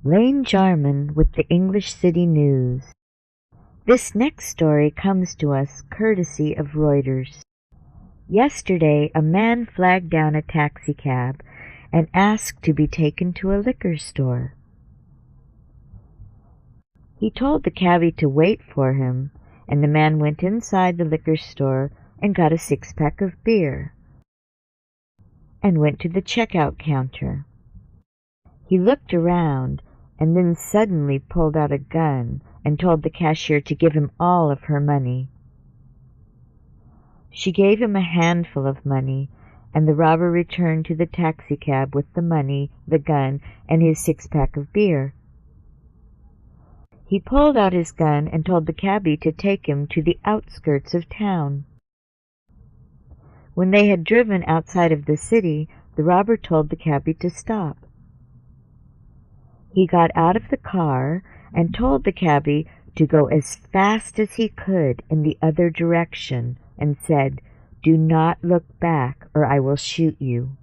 Lane Jarman with the English City News. This next story comes to us courtesy of Reuters. Yesterday, a man flagged down a taxicab and asked to be taken to a liquor store. He told the cabbie to wait for him, and the man went inside the liquor store and got a six-pack of beer and went to the checkout counter. He looked around and then suddenly pulled out a gun and told the cashier to give him all of her money. She gave him a handful of money, and the robber returned to the taxicab with the money, the gun, and his six-pack of beer. He pulled out his gun and told the cabbie to take him to the outskirts of town. When they had driven outside of the city, the robber told the cabbie to stop. He got out of the car and told the cabbie to go as fast as he could in the other direction and said, "Do not look back or I will shoot you."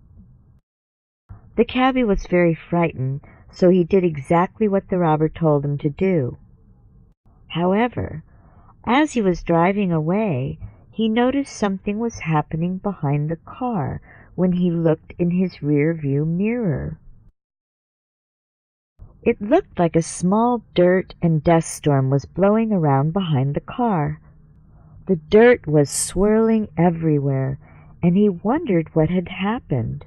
The cabbie was very frightened, so he did exactly what the robber told him to do. However, as he was driving away, he noticed something was happening behind the car when he looked in his rear-view mirror. It looked like a small dirt and dust storm was blowing around behind the car. The dirt was swirling everywhere, and he wondered what had happened.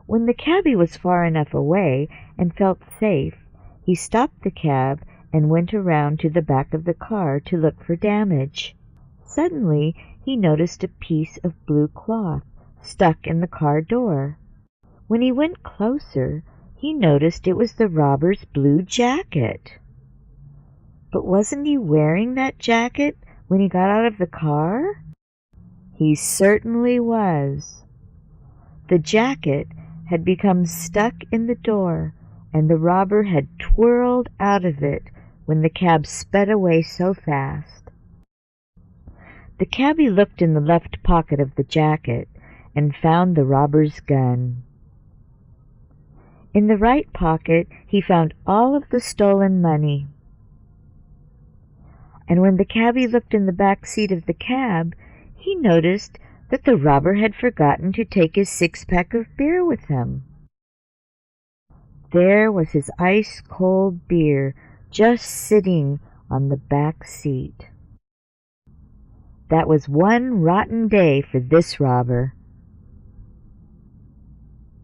When the cabbie was far enough away and felt safe, he stopped the cab and went around to the back of the car to look for damage. Suddenly, he noticed a piece of blue cloth stuck in the car door. When he went closer, he noticed it was the robber's blue jacket. But wasn't he wearing that jacket when he got out of the car? He certainly was. The jacket had become stuck in the door, and the robber had twirled out of it when the cab sped away so fast. The cabbie looked in the left pocket of the jacket and found the robber's gun. In the right pocket he found all of the stolen money. And when the cabbie looked in the back seat of the cab, he noticed that the robber had forgotten to take his six-pack of beer with him. There was his ice-cold beer just sitting on the back seat. That was one rotten day for this robber.